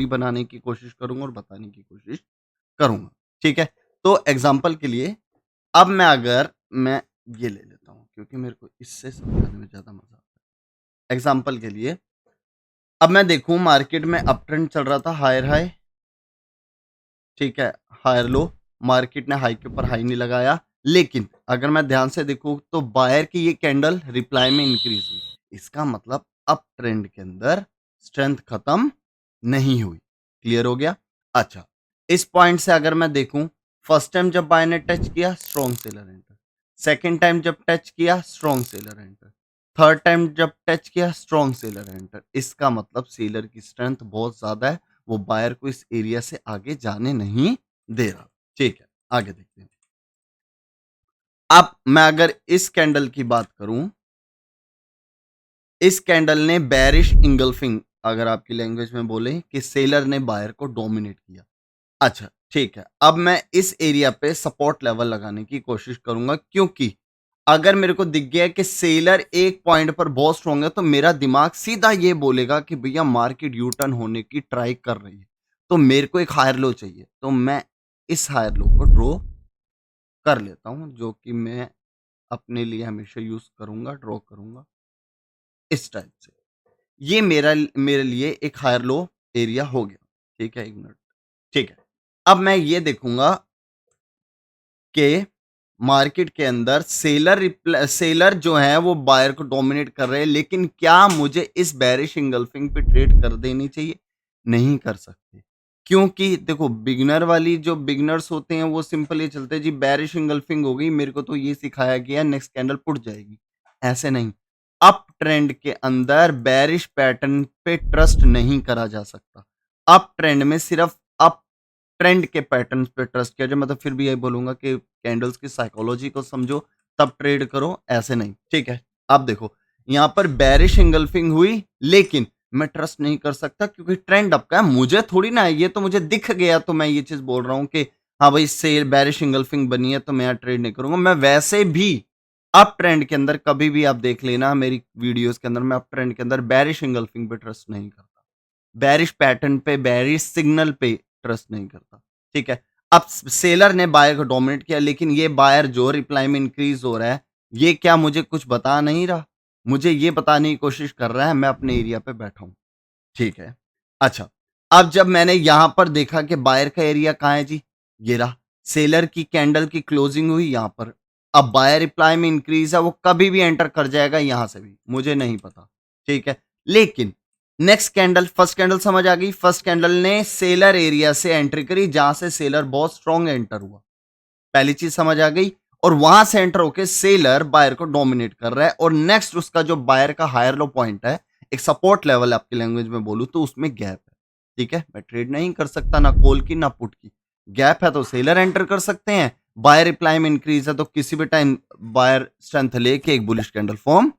बनाने की कोशिश करूंगा और बताने की कोशिश करूंगा। ठीक है, तो एग्जाम्पल के लिए अब मैं ये ले लेता हूँ क्योंकि मेरे को इससे समझाने में ज्यादा मजा आता है। एग्जाम्पल के लिए अब मैं देखूं मार्केट में अप ट्रेंड चल रहा था, हायर हाई, ठीक है, हायर लो, मार्केट ने हाई के ऊपर हाई नहीं लगाया, लेकिन अगर मैं ध्यान से देखूं तो बायर की ये कैंडल रिप्लाई में इंक्रीज हुई। इसका मतलब अप ट्रेंड के अंदर स्ट्रेंथ खत्म नहीं हुई। क्लियर हो गया? अच्छा, इस पॉइंट से अगर मैं देखूं, फर्स्ट टाइम जब बाय ने टच किया strong seller enter, second time जब टच किया strong seller enter, third time जब टच किया स्ट्रॉन्ग सेलर एंटर। इसका मतलब सेलर की स्ट्रेंथ बहुत ज्यादा है, वो बायर को इस एरिया से आगे जाने नहीं दे रहा। ठीक है, आगे देखते हैं। अब मैं अगर इस कैंडल की बात करूं, इस कैंडल ने बेरिश इंगल्फिंग, अगर आपकी लैंग्वेज में बोले कि सेलर ने बायर को डोमिनेट किया। अच्छा, ठीक है, अब मैं इस एरिया पे सपोर्ट लेवल लगाने की कोशिश करूंगा, क्योंकि अगर मेरे को दिख गया कि सेलर एक पॉइंट पर बहुत स्ट्रांग है तो मेरा दिमाग सीधा ये बोलेगा कि भैया मार्केट यू टर्न होने की ट्राई कर रही है, तो मेरे को एक हायर लो चाहिए। तो मैं इस हायर लो को ड्रॉ कर लेता हूं, जो कि मैं अपने लिए हमेशा यूज करूंगा, ड्रॉ करूंगा इस टाइप से। ये मेरे लिए एक हायर लो एरिया हो गया। ठीक है, एक मिनट। ठीक है, अब मैं ये देखूंगा कि मार्केट के अंदर सेलर जो है वो बायर को डोमिनेट कर रहे हैं, लेकिन क्या मुझे इस बेरिश इंगल्फिंग पे ट्रेड कर देनी चाहिए? नहीं कर सकते, क्योंकि देखो बिगिनर वाली जो बिगिनर्स होते हैं वो सिंपल ये चलते हैं जी, बेरिश इंगल्फिंग हो गई, मेरे को तो ये सिखाया गया नेक्स्ट कैंडल पुट जाएगी। ऐसे नहीं, अप ट्रेंड के अंदर बेरिश पैटर्न पे ट्रस्ट नहीं करा जा सकता। अप ट्रेंड में सिर्फ अप ट्रेंड के पैटर्न पे ट्रस्ट किया जाए। मतलब फिर भी यही बोलूंगा कि कैंडल्स की साइकोलॉजी को समझो तब ट्रेड करो, ऐसे नहीं। ठीक है, अब देखो यहां पर बेरिश इंगल्फिंग हुई, लेकिन मैं ट्रस्ट नहीं कर सकता क्योंकि ट्रेंड अप का है, मुझे थोड़ी ना है, ये तो मुझे दिख गया तो मैं ये चीज बोल रहा हूं कि हाँ भाई सेल बेरिश इंगल्फिंग बनी है तो मैं ट्रेड नहीं करूंगा। मैं वैसे भी अप ट्रेंड के अंदर कभी भी आप देख लेना मेरी वीडियोस के अंदर, मैं अप ट्रेंड के अंदर बेरिश इंगल्फिंग पे ट्रस्ट नहीं करता, बेरिश पैटर्न पे, बेरिश सिग्नल पे ट्रस्ट नहीं करता। ठीक है, अब सेलर ने बायर को डोमिनेट किया, लेकिन ये बायर जो रिप्लाई में इंक्रीज हो रहा है, ये क्या मुझे कुछ बता नहीं रहा? मुझे ये बताने की कोशिश कर रहा है मैं अपने एरिया पे बैठा हूं। ठीक है, अच्छा, अब जब मैंने यहां पर देखा कि बायर का एरिया कहां है जी, ये रहा, सेलर की कैंडल की क्लोजिंग हुई यहां पर, अब बायर रिप्लाई में इंक्रीज है, वो कभी भी एंटर कर जाएगा यहां से भी, मुझे नहीं पता। ठीक है, लेकिन नेक्स्ट कैंडल, फर्स्ट कैंडल समझ आ गई, फर्स्ट कैंडल ने सेलर एरिया से एंट्री करी जहां से सेलर बहुत स्ट्रॉन्ग एंटर हुआ, पहली चीज समझ आ गई, और वहां से एंटर होकर सेलर बायर को डोमिनेट कर रहा है, और नेक्स्ट उसका जो बायर का हायर लो पॉइंट है, एक सपोर्ट लेवल आपकी लैंग्वेज में बोलूं तो उसमें गैप है। ठीक है, मैं ट्रेड नहीं कर सकता ना कॉल की ना पुट की, गैप है तो सेलर एंटर कर सकते हैं, बायर रिप्लाई में इंक्रीज है तो किसी भी टाइम बायर स्ट्रेंथ लेके एक बुलिश कैंडल फॉर्म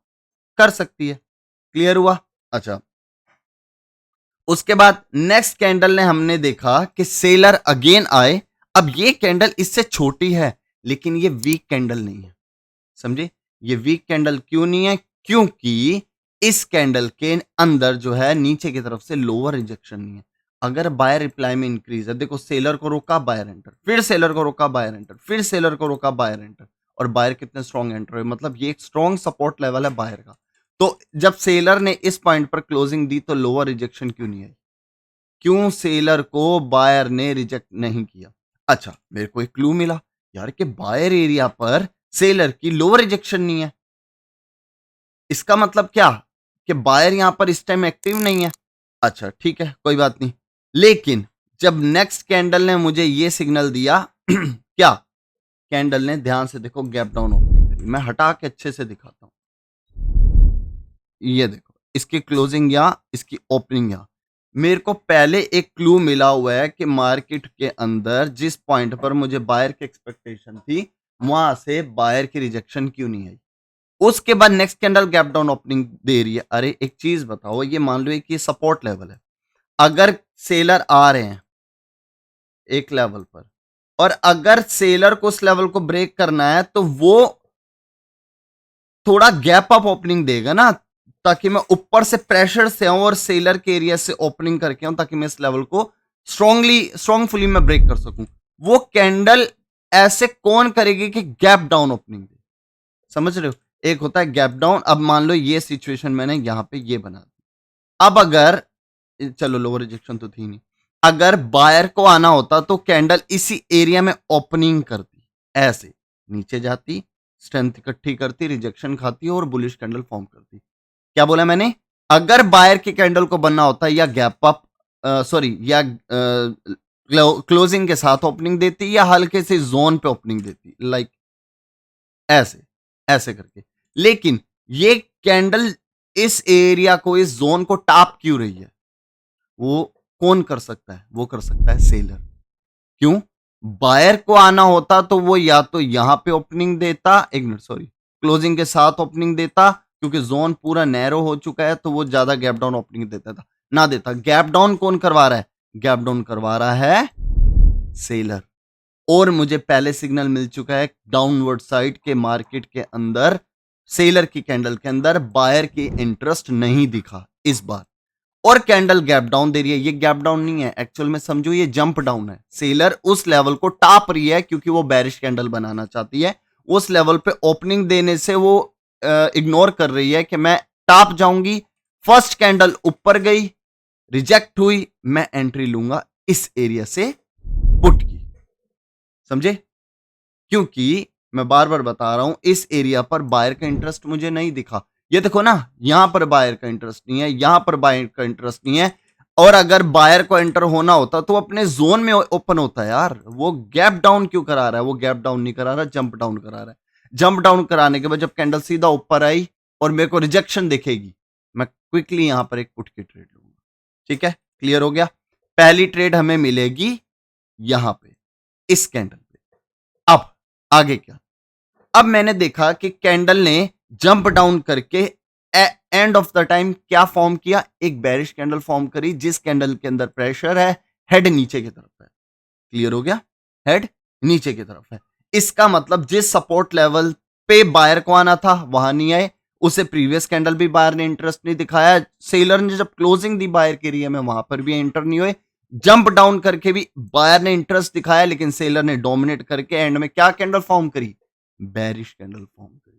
कर सकती है। क्लियर हुआ? अच्छा, उसके बाद नेक्स्ट कैंडल ने हमने देखा कि सेलर अगेन आए, अब ये कैंडल इससे छोटी है लेकिन ये वीक कैंडल नहीं है, समझे? ये वीक कैंडल क्यों नहीं है? क्योंकि इस कैंडल के अंदर जो है नीचे की तरफ से लोअर रिजेक्शन नहीं है। अगर बायर रिप्लाई में इंक्रीज है, देखो सेलर को रोका बायर एंटर, फिर सेलर को रोका बायर एंटर, फिर सेलर को रोका बायर एंटर, और बायर कितने स्ट्रॉन्ग एंटर हुए, मतलब ये एक स्ट्रॉन्ग सपोर्ट लेवल है बायर का। तो जब सेलर ने इस पॉइंट पर क्लोजिंग दी तो लोअर रिजेक्शन क्यों नहीं आई? क्यों सेलर को बायर ने रिजेक्ट नहीं किया? अच्छा, मेरे को एक क्लू मिला यार कि बायर एरिया पर सेलर की लोअर रिजेक्शन नहीं है। इसका मतलब क्या कि बायर यहां पर इस टाइम एक्टिव नहीं है। अच्छा ठीक है, कोई बात नहीं, लेकिन जब नेक्स्ट कैंडल ने मुझे ये सिग्नल दिया क्या, कैंडल ने ध्यान से देखो गैप डाउन ओपनिंग करी, मैं हटा के अच्छे से दिखाता हूं, ये देखो इसकी क्लोजिंग या इसकी ओपनिंग या, मेरे को पहले एक क्लू मिला हुआ है कि मार्केट के अंदर जिस पॉइंट पर मुझे बायर की एक्सपेक्टेशन थी वहां से बायर की रिजेक्शन क्यों नहीं आई। उसके बाद next candle gap down opening दे रही है। अरे एक चीज बताओ, ये मान लो कि ये सपोर्ट लेवल है, अगर सेलर आ रहे हैं एक लेवल पर और अगर सेलर को उस लेवल को ब्रेक करना है तो वो थोड़ा गैप अप ओपनिंग देगा ना, ताकि मैं ऊपर से प्रेशर से आऊं और सेलर के एरिया से ओपनिंग करके आऊं, ताकि मैं इस लेवल को स्ट्रांगफुली मैं ब्रेक कर सकूं। वो कैंडल ऐसे कौन करेगी कि गैप डाउन ओपनिंग दे? समझ रहे हो? एक होता है गैप डाउन। अब मान लो ये सिचुएशन मैंने यहां पे ये बना दी। अब अगर चलो लोअर रिजेक्शन तो थी नहीं, अगर बायर को आना होता तो कैंडल इसी एरिया में ओपनिंग करती, ऐसे नीचे जाती, स्ट्रेंथ इकट्ठी करती, रिजेक्शन खाती और बुलिश कैंडल फॉर्म करती। क्या बोला मैंने? अगर बायर की कैंडल को बनना होता या गैप अप, सॉरी, या क्लोजिंग के साथ ओपनिंग देती या हल्के से जोन पे ओपनिंग देती, लाइक ऐसे ऐसे करके। लेकिन ये कैंडल इस एरिया को, इस जोन को टॉप क्यों रही है? वो कौन कर सकता है? वो कर सकता है सेलर। क्यों? बायर को आना होता तो वो या तो यहां पे ओपनिंग देता, एक मिनट सॉरी, क्लोजिंग के साथ ओपनिंग देता, क्योंकि जोन पूरा नैरो हो चुका है तो वो ज्यादा गैप डाउन ओपनिंग देता था, ना देता। गैप डाउन कौन करवा रहा है? गैप डाउन करवा रहा है सेलर। और मुझे पहले सिग्नल मिल चुका है डाउनवर्ड साइड के मार्केट के अंदर, सेलर की कैंडल के अंदर बायर की इंटरेस्ट नहीं दिखा इस बार, और कैंडल गैप डाउन दे रही है। ये गैप डाउन नहीं है एक्चुअल में, समझो ये जंप डाउन है। सेलर उस लेवल को टाप रही है क्योंकि वो बेरिश कैंडल बनाना चाहती है। उस लेवल पे ओपनिंग देने से वो इग्नोर कर रही है कि मैं टाप जाऊंगी। फर्स्ट कैंडल ऊपर गई, रिजेक्ट हुई, मैं एंट्री लूंगा इस एरिया से पुट की। समझे? क्योंकि मैं बार बार बता रहा हूं, इस एरिया पर बायर का इंटरेस्ट मुझे नहीं दिखा। ये देखो ना, यहां पर बायर का इंटरेस्ट नहीं है, यहां पर बायर का इंटरेस्ट नहीं है। और अगर बायर को एंटर होना होता तो अपने जोन में ओपन होता है यार। वो गैप डाउन क्यों करा रहा है? वो गैप डाउन नहीं करा रहा, जंप डाउन करा रहा है। जंप डाउन कराने के बाद जब कैंडल सीधा ऊपर आई और मेरे को रिजेक्शन दिखेगी, मैं क्विकली यहां पर एक पुट की ट्रेड लूंगा। ठीक है, क्लियर हो गया? पहली ट्रेड हमें मिलेगी यहां पे, इस कैंडल पे। अब आगे क्या? अब मैंने देखा कि कैंडल ने जंप डाउन करके एंड ऑफ द टाइम क्या फॉर्म किया? एक बेरिश कैंडल फॉर्म करी, जिस कैंडल के अंदर प्रेशर है, हेड नीचे की तरफ है। क्लियर हो गया? हेड नीचे की तरफ है। इसका मतलब जिस सपोर्ट लेवल पे बायर को आना था वहां नहीं आए, उसे प्रीवियस कैंडल भी बायर ने इंटरेस्ट नहीं दिखाया। सेलर ने जब क्लोजिंग दी बायर के एरिया में, वहां पर भी एंटर नहीं हुए। जंप डाउन करके भी बायर ने इंटरेस्ट दिखाया, लेकिन सेलर ने डोमिनेट करके एंड में क्या कैंडल फॉर्म करी? बेरिश कैंडल फॉर्म करी।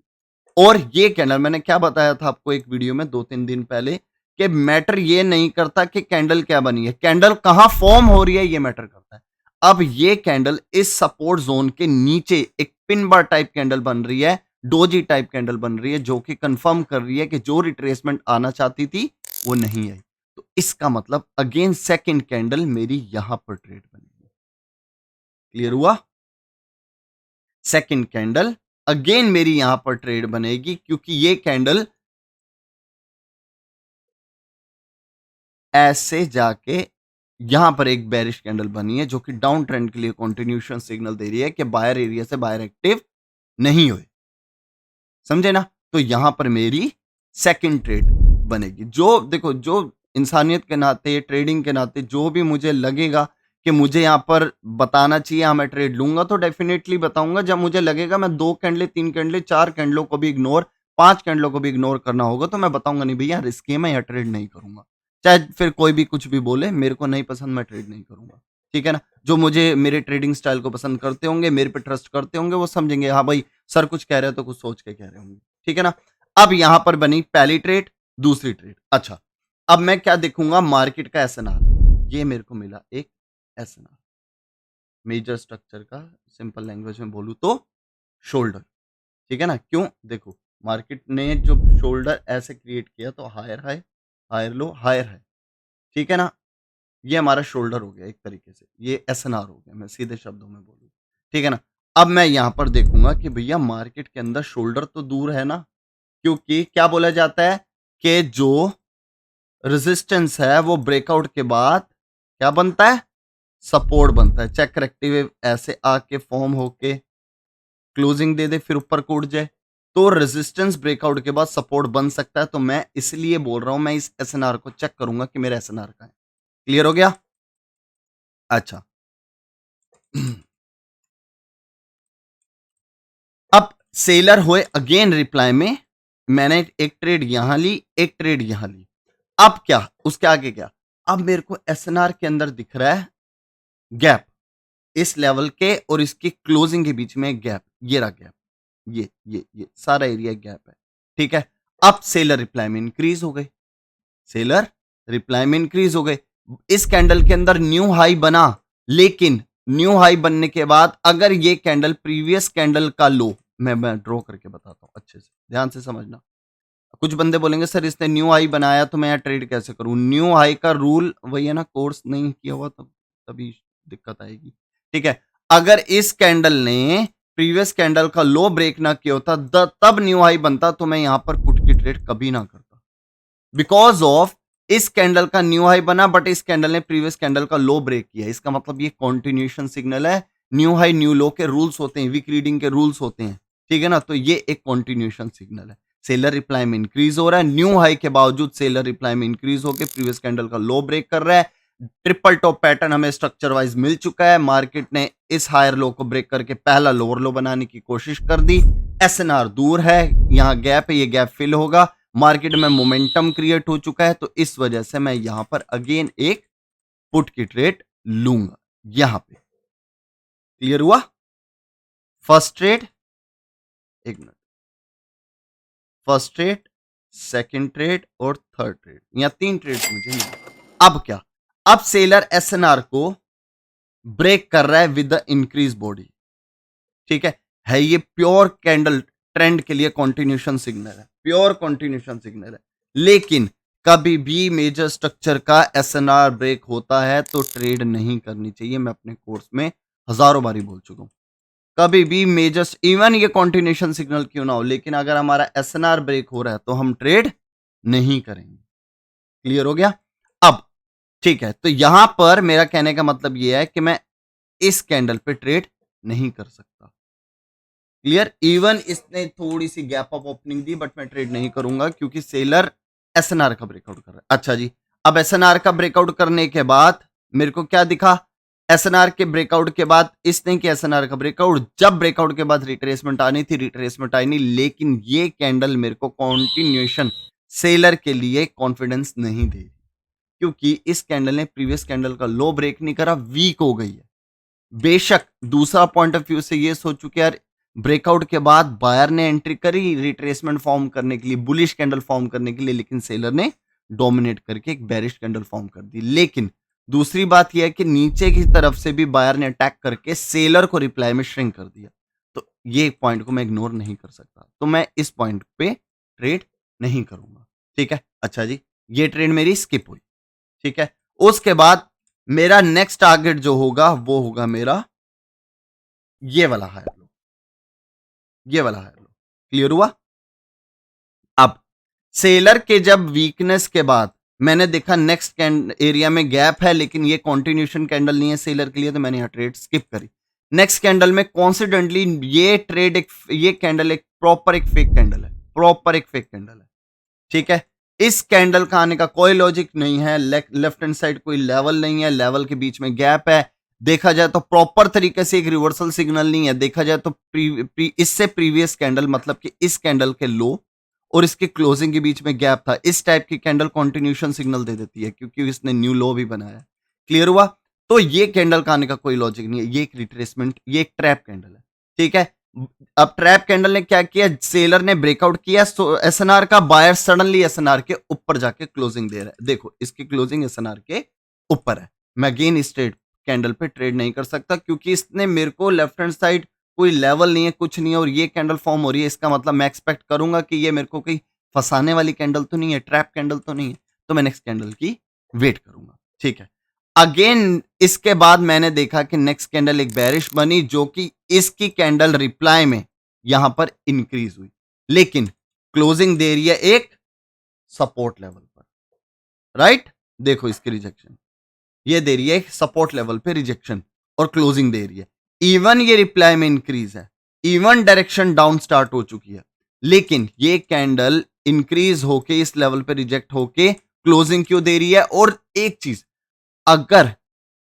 और ये कैंडल मैंने क्या बताया था आपको एक वीडियो में 2-3 दिन पहले, कि मैटर ये नहीं करता कि कैंडल क्या बनी है, कैंडल कहां फॉर्म हो रही है ये मैटर करता है। अब ये कैंडल इस सपोर्ट जोन के नीचे एक पिन बार टाइप कैंडल बन रही है, डोजी टाइप कैंडल बन रही है, जो कि कंफर्म कर रही है कि जो रिट्रेसमेंट आना चाहती थी वो नहीं आई। तो इसका मतलब अगेन सेकंड कैंडल मेरी यहां पर ट्रेड बनेगी। क्लियर हुआ? सेकंड कैंडल अगेन मेरी यहां पर ट्रेड बनेगी, क्योंकि ये कैंडल ऐसे जाके यहां पर एक बेरिश कैंडल बनी है, जो कि डाउन ट्रेंड के लिए कंटिन्यूएशन सिग्नल दे रही है कि बायर एरिया से बायर एक्टिव नहीं हुए। समझे ना? तो यहां पर मेरी सेकंड ट्रेड बनेगी। जो देखो, जो इंसानियत के नाते, ट्रेडिंग के नाते जो भी मुझे लगेगा कि मुझे यहां पर बताना चाहिए, हाँ मैं ट्रेड लूंगा, तो डेफिनेटली बताऊंगा। जब मुझे लगेगा मैं 2 कैंडले, 3 कैंडले, 4 कैंडलों को भी इग्नोर, 5 कैंडलों को भी इग्नोर करना होगा, तो मैं बताऊंगा नहीं भैया रिस्की है, मैं यह ट्रेड नहीं करूंगा। चाहे फिर कोई भी कुछ भी बोले, मेरे को नहीं पसंद, मैं ट्रेड नहीं करूंगा। ठीक है ना? जो मुझे मेरे ट्रेडिंग स्टाइल को पसंद करते होंगे, मेरे पे ट्रस्ट करते होंगे, वो समझेंगे हाँ भाई सर कुछ कह रहे हो तो कुछ सोच के कह रहे होंगे। ठीक है ना? अब यहां पर बनी पहली ट्रेड, दूसरी ट्रेड। अच्छा, अब मैं क्या देखूंगा? मार्केट का एसएनआर। ये मेरे को मिला एक एसएनआर, मेजर स्ट्रक्चर का, सिंपल लैंग्वेज में बोलूं तो शोल्डर। ठीक है ना? क्यों? देखो, मार्केट ने जो शोल्डर ऐसे क्रिएट किया तो higher high, higher low, higher high. ठीक है ना? ये हमारा शोल्डर हो गया एक तरीके से, ये एसएनआर हो गया, मैं सीधे शब्दों में बोलूं। ठीक है ना? अब मैं यहां पर देखूंगा कि भैया मार्केट के अंदर शोल्डर तो दूर है ना, क्योंकि क्या बोला जाता है कि जो रेजिस्टेंस है वो ब्रेकआउट के बाद क्या बनता है? सपोर्ट बनता है। चेक करेक्टिव वेव ऐसे आके फॉर्म होके क्लोजिंग दे दे, फिर ऊपर कूद जाए, तो रेजिस्टेंस ब्रेकआउट के बाद सपोर्ट बन सकता है। तो मैं इसलिए बोल रहा हूं, मैं इस एसएनआर को चेक करूंगा कि मेरा एसएनआर का है। क्लियर हो गया? अच्छा। अब सेलर हुए अगेन रिप्लाई में मैंने एक ट्रेड यहां ली, एक ट्रेड यहां ली। अब क्या, उसके आगे क्या, अब मेरे को एसएनआर के अंदर दिख रहा है गैप, इस लेवल के और इसकी क्लोजिंग के बीच में एक गैप, ये रहा गैप, ये सारा एरिया गैप है, ठीक है। अब सेलर रिप्लाई में इंक्रीज हो गई, सेलर रिप्लाई में इंक्रीज हो गए, इस कैंडल के अंदर न्यू हाई बना, लेकिन न्यू हाई बनने के बाद अगर ये कैंडल प्रीवियस कैंडल का लो, मैं ड्रॉ करके बताता हूं, अच्छे से ध्यान से समझना। कुछ बंदे बोलेंगे सर इसने न्यू हाई बनाया तो मैं यहाँ ट्रेड कैसे करूं, न्यू हाई का रूल वही है ना, कोर्स नहीं किया हुआ तब तभी दिक्कत आएगी, ठीक है। अगर इस कैंडल ने प्रीवियस कैंडल का लो ब्रेक ना किया होता तब न्यू हाई बनता, तो मैं यहां पर पुट की ट्रेड कभी ना करता, बिकॉज ऑफ इस कैंडल का न्यू हाई बना बट इस कैंडल ने प्रीवियस कैंडल का लो ब्रेक किया, इसका मतलब ये कॉन्टिन्यूशन सिग्नल है। न्यू हाई न्यू लो के रूल्स होते हैं, वीक रीडिंग के रूल्स होते हैं, ठीक है ना, तो ये एक कॉन्टिन्यूशन सिग्नल है। सेलर रिप्लाई में इंक्रीज हो रहा है, न्यू हाई के बावजूद सेलर रिप्लाई में इंक्रीज होकर प्रीवियस कैंडल का लो ब्रेक कर रहा है। ट्रिपल टॉप पैटर्न हमें स्ट्रक्चर वाइज मिल चुका है, मार्केट ने इस हायर लो को ब्रेक करके पहला लोअर लो बनाने की कोशिश कर दी। एसएनआर दूर है, यहां गैप है, ये गैप फिल होगा, मार्केट में मोमेंटम क्रिएट हो चुका है, तो इस वजह से मैं यहां पर अगेन एक पुट की ट्रेड लूंगा। यहां पे क्लियर हुआ, फर्स्ट ट्रेड, एक minute, first trade, second trade और थर्ड ट्रेड, या तीन ट्रेड मुझे मिले। अब क्या, अब सेलर एसएनआर को ब्रेक कर रहा है विद द इंक्रीज बॉडी, ठीक है ये प्योर कैंडल ट्रेंड के लिए कॉन्टिन्यूशन सिग्नल है, प्योर कॉन्टिन्यूशन सिग्नल है। लेकिन कभी भी मेजर स्ट्रक्चर का एसएनआर ब्रेक होता है तो ट्रेड नहीं करनी चाहिए, मैं अपने कोर्स में हजारों बारी बोल चुका हूं। कभी भी मेजर, इवन ये कॉन्टिन्यूशन सिग्नल क्यों ना हो, लेकिन अगर हमारा एसएनआर ब्रेक हो रहा है तो हम ट्रेड नहीं करेंगे। क्लियर हो गया, अब ठीक है, तो यहां पर मेरा कहने का मतलब यह है कि मैं इस कैंडल पे ट्रेड नहीं कर सकता। क्लियर, इवन इसने थोड़ी सी गैप अप ओपनिंग दी बट मैं ट्रेड नहीं करूंगा क्योंकि सेलर एसएनआर का ब्रेकआउट कर रहा है। अच्छा जी, अब एसएनआर का ब्रेकआउट करने के बाद मेरे को क्या दिखा, एसएनआर के ब्रेकआउट के बाद इसने किया एसएनआर का ब्रेकआउट, जब ब्रेकआउट के बाद रिट्रेसमेंट आनी थी रिट्रेसमेंट आई नहीं, लेकिन ये कैंडल मेरे को कॉन्टिन्यूएशन सेलर के लिए कॉन्फिडेंस नहीं दे रही क्योंकि इस कैंडल ने प्रीवियस कैंडल का लो ब्रेक नहीं करा, वीक हो गई है। बेशक दूसरा पॉइंट ऑफ व्यू से ये सोचू कि यार ब्रेकआउट के बाद बायर ने एंट्री करी रिट्रेसमेंट फॉर्म करने के लिए, बुलिश कैंडल फॉर्म करने के लिए, लेकिन सेलर ने डोमिनेट करके एक बेरिश कैंडल फॉर्म कर दी। लेकिन दूसरी बात यह है कि नीचे की तरफ से भी बायर ने अटैक करके सेलर को रिप्लाई में श्रिंक कर दिया, तो ये पॉइंट को मैं इग्नोर नहीं कर सकता, तो मैं इस पॉइंट पे ट्रेड नहीं करूंगा, ठीक है। अच्छा जी, ये ट्रेड मेरी स्किप हुई, ठीक है। उसके बाद मेरा नेक्स्ट टारगेट जो होगा वो होगा मेरा ये वाला हायर लो, ये वाला हायर लो। क्लियर हुआ, अब सेलर के जब वीकनेस के बाद मैंने देखा नेक्स्ट एरिया में गैप है लेकिन ये कॉन्टिन्यूशन कैंडल नहीं है सेलर के लिए, तो मैंने यहां ट्रेड स्किप करी। नेक्स्ट कैंडल में कॉन्सिडेंटली ये ट्रेड ये कैंडल एक प्रॉपर एक फेक कैंडल है, प्रॉपर एक फेक कैंडल है, ठीक है। इस कैंडल का आने का कोई लॉजिक नहीं है, लेफ्ट हैंड साइड कोई लेवल नहीं है, लेवल के बीच में गैप है, देखा जाए तो प्रॉपर तरीके से एक रिवर्सल सिग्नल नहीं है, देखा जाए तो इससे प्रीवियस कैंडल मतलब कि इस कैंडल के लो और इसके क्लोजिंग के बीच में गैप था, इस टाइप की कैंडल कॉन्टिन्यूशन सिग्नल दे देती है क्योंकि इसने न्यू लो भी बनाया। क्लियर हुआ, तो ये कैंडल का आने का कोई लॉजिक नहीं है, ये एक रिट्रेसमेंट, ये एक ट्रैप कैंडल है, ठीक है। अब ट्रैप कैंडल ने क्या किया, सेलर ने ब्रेकआउट किया एसएनआर का, बायर सडनली एसएनआर के ऊपर जाके क्लोजिंग दे रहा है, देखो इसकी क्लोजिंग एसएनआर के ऊपर है। मैं अगेन इस ट्रेड कैंडल पे ट्रेड नहीं कर सकता क्योंकि इसने मेरे को लेफ्ट हैंड साइड कोई लेवल नहीं है, कुछ नहीं है, और ये कैंडल फॉर्म हो रही है, इसका मतलब मैं एक्सपेक्ट करूंगा कि ये मेरे को कहीं फंसाने वाली कैंडल तो नहीं है, ट्रैप कैंडल तो नहीं है, तो मैं नेक्स्ट कैंडल की वेट करूंगा, ठीक है। अगेन इसके बाद मैंने देखा कि नेक्स्ट कैंडल एक बेरिश बनी जो कि इसकी कैंडल रिप्लाई में यहां पर इंक्रीज हुई, लेकिन क्लोजिंग दे रही है एक सपोर्ट लेवल पर, राइट। देखो इसकी रिजेक्शन ये दे रही है सपोर्ट लेवल पे रिजेक्शन और क्लोजिंग दे रही है, इवन ये रिप्लाई में इंक्रीज है, इवन डायरेक्शन डाउन स्टार्ट हो चुकी है, लेकिन ये कैंडल इंक्रीज होके इस लेवल पे रिजेक्ट होके क्लोजिंग क्यों दे रही है। और एक चीज, अगर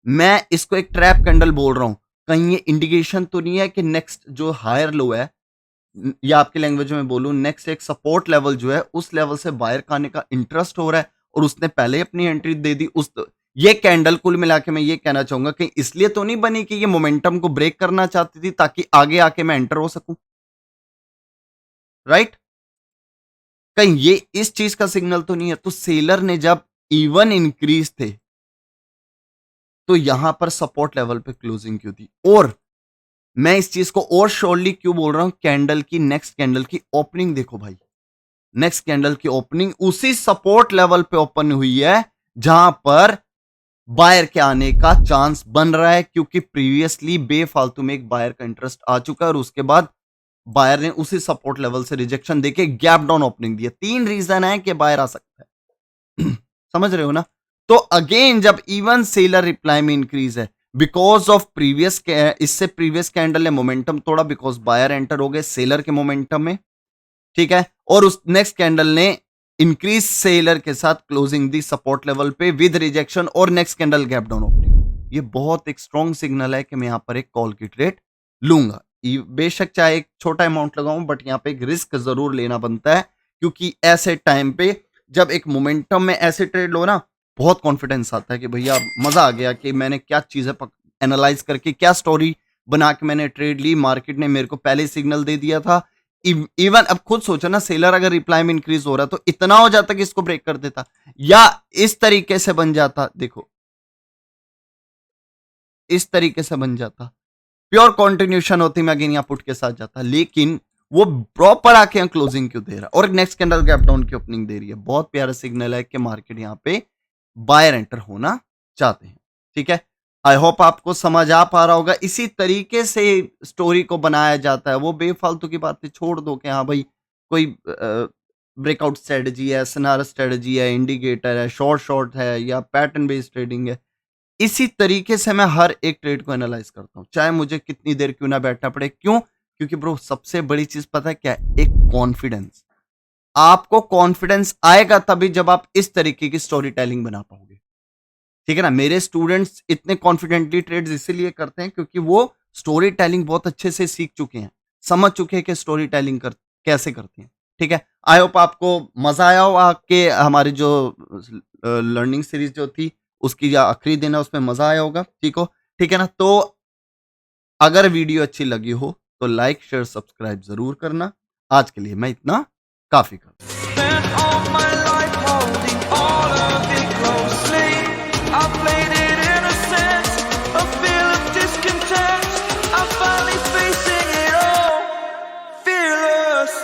मैं इसको एक ट्रैप कैंडल बोल रहा हूं, कहीं ये इंडिकेशन तो नहीं है कि नेक्स्ट जो हायर लो है या आपकी लैंग्वेज में बोलूं, नेक्स्ट एक सपोर्ट लेवल जो है उस लेवल से बायर का आने का इंटरेस्ट हो रहा है और उसने पहले ही अपनी एंट्री दे दी। ये कैंडल कुल मिला के मैं ये कहना चाहूंगा कि इसलिए तो नहीं बनी कि ये मोमेंटम को ब्रेक करना चाहती थी ताकि आगे आके मैं एंटर हो सकूं, राइट? कहीं ये इस चीज का सिग्नल तो नहीं है। तो सेलर ने जब इवन इंक्रीज थे तो यहां पर सपोर्ट लेवल पे क्लोजिंग क्यों थी? और मैं इस चीज को और श्योरली क्यों बोल रहा हूं, कैंडल की नेक्स्ट कैंडल की ओपनिंग देखो भाई, नेक्स्ट कैंडल की ओपनिंग उसी सपोर्ट लेवल पे ओपन हुई है जहां पर बायर के आने का चांस बन रहा है, क्योंकि प्रीवियसली बेफालतू में एक बायर का इंटरेस्ट आ चुका है और उसके बाद बायर ने उसी सपोर्ट लेवल से रिजेक्शन देके गैप डाउन ओपनिंग दी है। 3 रीजन है कि बायर आ सकता है। समझ रहे हो ना? तो अगेन जब इवन सेलर रिप्लाई में इंक्रीज है बिकॉज ऑफ प्रीवियस, इससे प्रीवियस कैंडल ने मोमेंटम तोड़ा बिकॉज बायर एंटर हो गए सेलर के मोमेंटम में, ठीक है? और उस नेक्स्ट कैंडल ने इंक्रीज सेलर के साथ क्लोजिंग दी सपोर्ट लेवल पे विद रिजेक्शन और next candle gap down opening. ये बहुत एक स्ट्रॉन्ग सिग्नल है कि मैं यहां पर एक कॉल की ट्रेड लूंगा। बेशक चाहे एक छोटा अमाउंट लगाऊं बट यहां पे एक रिस्क जरूर लेना बनता है, क्योंकि ऐसे टाइम पे जब एक मोमेंटम में ऐसे ट्रेड लो ना, बहुत कॉन्फिडेंस आता है कि भैया मजा आ गया कि मैंने क्या चीजें एनालाइज करके क्या स्टोरी बना के मैंने ट्रेड ली, मार्केट ने मेरे को पहले सिग्नल दे दिया था। इवन अब खुद सोचो ना, सेलर अगर रिप्लाई में इंक्रीज हो रहा तो इतना हो जाता कि इसको ब्रेक कर देता, या इस तरीके से बन जाता, देखो इस तरीके से बन जाता, प्योर कंटिन्यूशन होती, मैं अगेन यहां पुट के साथ जाता, लेकिन वो प्रॉपर आके यहां क्लोजिंग क्यों दे रहा है और नेक्स्ट कैंडल गैप डाउन की ओपनिंग दे रही है। बहुत प्यारा सिग्नल है कि मार्केट यहां पे बायर एंटर होना चाहते हैं, ठीक है? आई होप आपको समझ आ पा रहा होगा। इसी तरीके से स्टोरी को बनाया जाता है। वो बेफालतू की बातें छोड़ दो कि हाँ भाई कोई ब्रेकआउट स्ट्रेटजी है, सिनार स्ट्रेटजी है, इंडिकेटर है, शॉर्ट है या पैटर्न बेस्ड ट्रेडिंग है। इसी तरीके से मैं हर एक ट्रेड को एनालाइज करता हूं, चाहे मुझे कितनी देर क्यों ना बैठना पड़े। क्यों? क्योंकि ब्रो सबसे बड़ी चीज पता है क्या है? एक कॉन्फिडेंस। आपको कॉन्फिडेंस आएगा तभी जब आप इस तरीके की स्टोरी टेलिंग बना पाओगे, ठीक है ना? मेरे स्टूडेंट्स इतने कॉन्फिडेंटली ट्रेड्स इसीलिए करते हैं क्योंकि वो स्टोरी टेलिंग बहुत अच्छे से सीख चुके हैं, समझ चुके हैं कि स्टोरी टेलिंग कैसे करते हैं, ठीक है? आई होप आपको मजा आया हो। आपके हमारी जो लर्निंग सीरीज जो थी उसकी जो आखिरी दिन है उसमें मजा आया होगा, ठीक है ना? तो अगर वीडियो अच्छी लगी हो तो लाइक शेयर सब्सक्राइब जरूर करना। आज के लिए मैं इतना काफी कर Fearless.